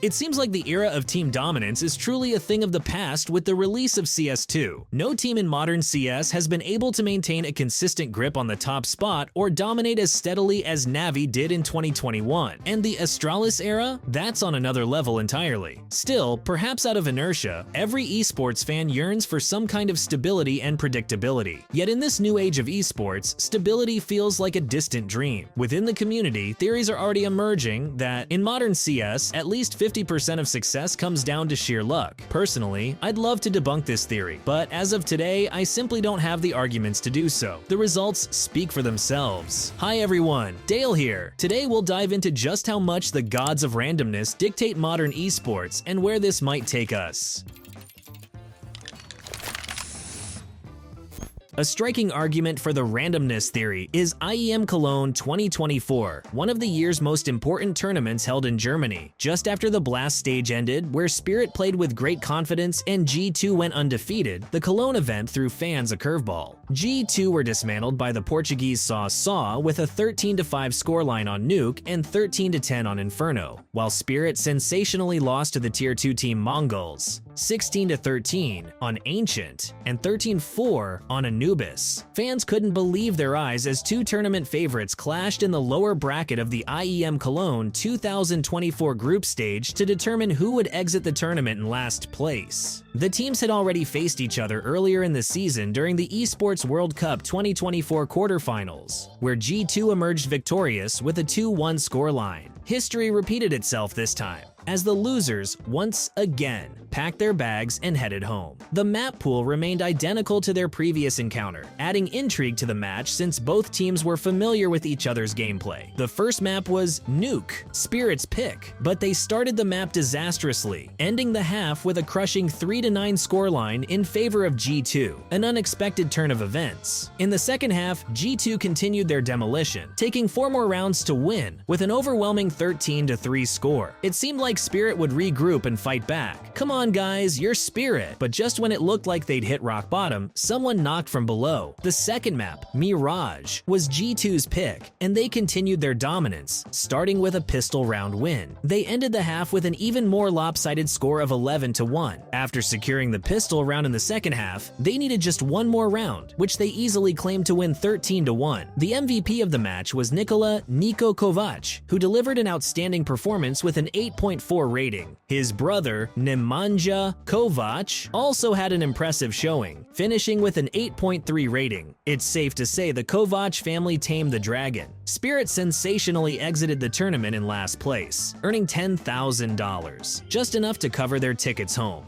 It seems like the era of team dominance is truly a thing of the past with the release of CS2. No team in modern CS has been able to maintain a consistent grip on the top spot or dominate as steadily as Navi did in 2021. And the Astralis era? That's on another level entirely. Still, perhaps out of inertia, every esports fan yearns for some kind of stability and predictability. Yet in this new age of esports, stability feels like a distant dream. Within the community, theories are already emerging that in modern CS, at least 50% of success comes down to sheer luck. Personally, I'd love to debunk this theory, but as of today, I simply don't have the arguments to do so. The results speak for themselves. Hi everyone, Dale here. Today we'll dive into just how much the gods of randomness dictate modern esports and where this might take us. A striking argument for the randomness theory is IEM Cologne 2024, one of the year's most important tournaments held in Germany. Just after the Blast stage ended, where Spirit played with great confidence and G2 went undefeated, the Cologne event threw fans a curveball. G2 were dismantled by the Portuguese SAW with a 13-5 scoreline on Nuke and 13-10 on Inferno, while Spirit sensationally lost to the Tier 2 team Mongols, 16-13 on Ancient and 13-4 on Anubis. Fans couldn't believe their eyes as two tournament favorites clashed in the lower bracket of the IEM Cologne 2024 group stage to determine who would exit the tournament in last place. The teams had already faced each other earlier in the season during the Esports World Cup 2024 quarterfinals, where G2 emerged victorious with a 2-1 scoreline. History repeated itself this time, as the losers once again packed their bags and headed home. The map pool remained identical to their previous encounter, adding intrigue to the match since both teams were familiar with each other's gameplay. The first map was Nuke, Spirit's pick, but they started the map disastrously, ending the half with a crushing 3-9 scoreline in favor of G2, an unexpected turn of events. In the second half, G2 continued their demolition, taking 4 more rounds to win, with an overwhelming 13-3 score. It seemed like Spirit would regroup and fight back. Come on guys, you're Spirit. But just when it looked like they'd hit rock bottom, someone knocked from below. The second map, Mirage, was G2's pick, and they continued their dominance, starting with a pistol round win. They ended the half with an even more lopsided score of 11-1. After securing the pistol round in the second half, they needed just one more round, which they easily claimed to win 13-1. The MVP of the match was Niko Kovac, who delivered an outstanding performance with an 8.4 rating. His brother, Nemanja Kovac, also had an impressive showing, finishing with an 8.3 rating. It's safe to say the Kovac family tamed the dragon. Spirit sensationally exited the tournament in last place, earning $10,000, just enough to cover their tickets home.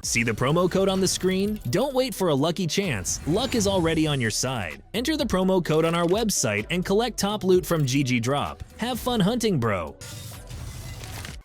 See the promo code on the screen? Don't wait for a lucky chance. Luck is already on your side. Enter the promo code on our website and collect top loot from GGDROP. Have fun hunting, bro.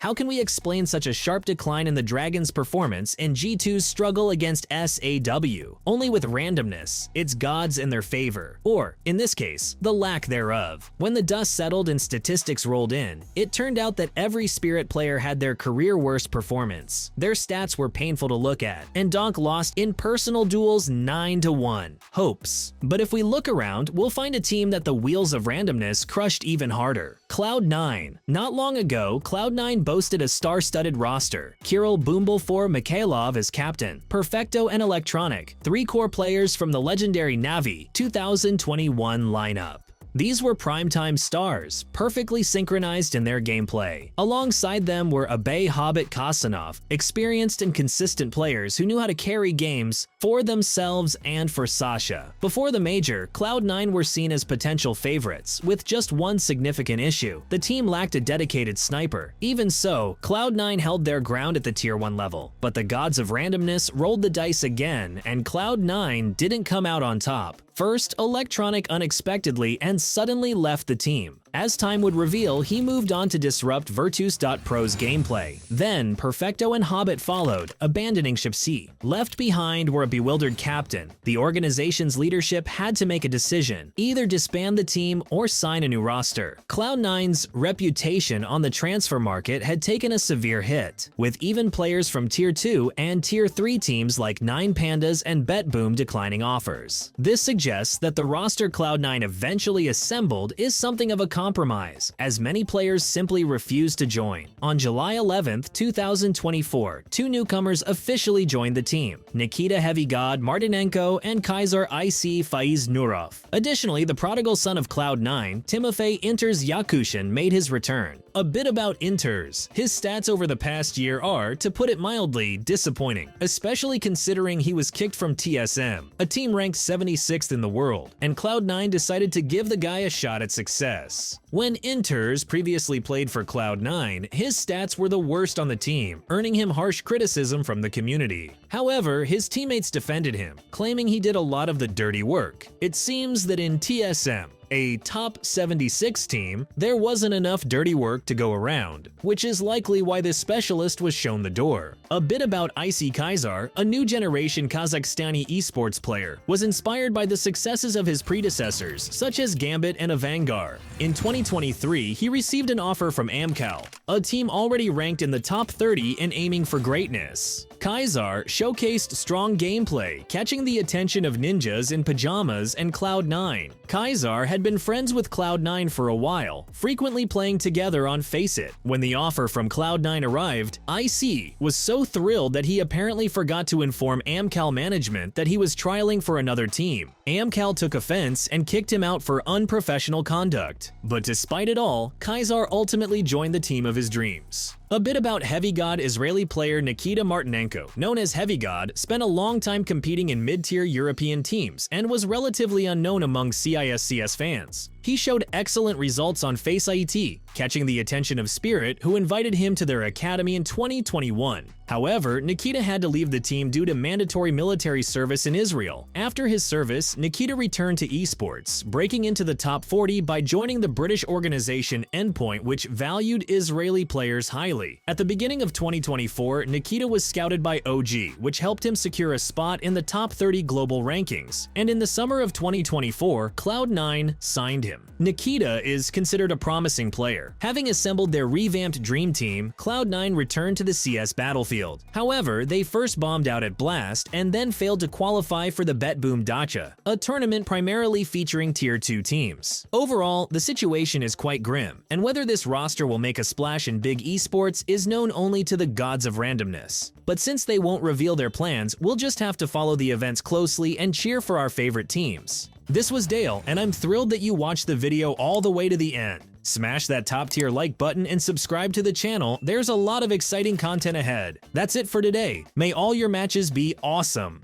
How can we explain such a sharp decline in the Dragons' performance and G2's struggle against SAW? Only with randomness, its gods in their favor, or, in this case, the lack thereof. When the dust settled and statistics rolled in, it turned out that every Spirit player had their career worst performance. Their stats were painful to look at, and Donk lost in personal duels 9-1. Hopes. But if we look around, we'll find a team that the wheels of randomness crushed even harder. Cloud9. Not long ago, Cloud9 boasted a star-studded roster. Kirill Bumble4 Mikhailov as captain, Perfecto and Electronic, 3 core players from the legendary Navi 2021 lineup. These were primetime stars, perfectly synchronized in their gameplay. Alongside them were Abay Hobbit Kasanov, experienced and consistent players who knew how to carry games for themselves and for Sasha. Before the major, Cloud9 were seen as potential favorites, with just one significant issue. The team lacked a dedicated sniper. Even so, Cloud9 held their ground at the Tier 1 level, but the gods of randomness rolled the dice again, and Cloud9 didn't come out on top. First, Electronic unexpectedly and suddenly left the team. As time would reveal, he moved on to disrupt Virtus.pro's gameplay. Then, Perfecto and Hobbit followed, abandoning Ship C. Left behind were a bewildered captain. The organization's leadership had to make a decision, either disband the team or sign a new roster. Cloud9's reputation on the transfer market had taken a severe hit, with even players from Tier 2 and Tier 3 teams like 9 Pandas and BetBoom declining offers. This suggests that the roster Cloud9 eventually assembled is something of a compromise, as many players simply refused to join. On July 11, 2024, two newcomers officially joined the team: Nikita Heavy God Martinenko and Kaiser IC Faiz Nurov. Additionally, the prodigal son of Cloud9, Timofey Inters Yakushin, made his return. A bit about Inters. His stats over the past year are, to put it mildly, disappointing, especially considering he was kicked from TSM, a team ranked 76th in the world, and Cloud9 decided to give the guy a shot at success. When Inters previously played for Cloud9, his stats were the worst on the team, earning him harsh criticism from the community. However, his teammates defended him, claiming he did a lot of the dirty work. It seems that in TSM, a top 76 team, there wasn't enough dirty work to go around, which is likely why this specialist was shown the door. A bit about IC Kaiser, a new generation Kazakhstani esports player, was inspired by the successes of his predecessors, such as Gambit and Avangar. In 2023, he received an offer from AMCAL, a team already ranked in the top 30 and aiming for greatness. Kaiser showcased strong gameplay, catching the attention of ninjas in pajamas and Cloud9. Kaiser had been friends with Cloud9 for a while, frequently playing together on Face It. When the offer from Cloud9 arrived, IC was so thrilled that he apparently forgot to inform AMCAL management that he was trialing for another team. AMCAL took offense and kicked him out for unprofessional conduct. But despite it all, Kaiser ultimately joined the team of his dreams. A bit about Heavy God. Israeli player Nikita Martinenko, known as Heavy God, spent a long time competing in mid-tier European teams and was relatively unknown among CIS fans. He showed excellent results on Face IT, catching the attention of Spirit, who invited him to their academy in 2021. However, Nikita had to leave the team due to mandatory military service in Israel. After his service, Nikita returned to esports, breaking into the top 40 by joining the British organization Endpoint, which valued Israeli players highly. At the beginning of 2024, Nikita was scouted by OG, which helped him secure a spot in the top 30 global rankings. And in the summer of 2024, Cloud9 signed him. Nikita is considered a promising player. Having assembled their revamped Dream Team, Cloud9 returned to the CS battlefield. However, they first bombed out at Blast and then failed to qualify for the Bet Boom Dacha, a tournament primarily featuring Tier 2 teams. Overall, the situation is quite grim, and whether this roster will make a splash in big esports is known only to the gods of randomness. But since they won't reveal their plans, we'll just have to follow the events closely and cheer for our favorite teams. This was Dale, and I'm thrilled that you watched the video all the way to the end. Smash that top tier like button and subscribe to the channel. There's a lot of exciting content ahead. That's it for today. May all your matches be awesome.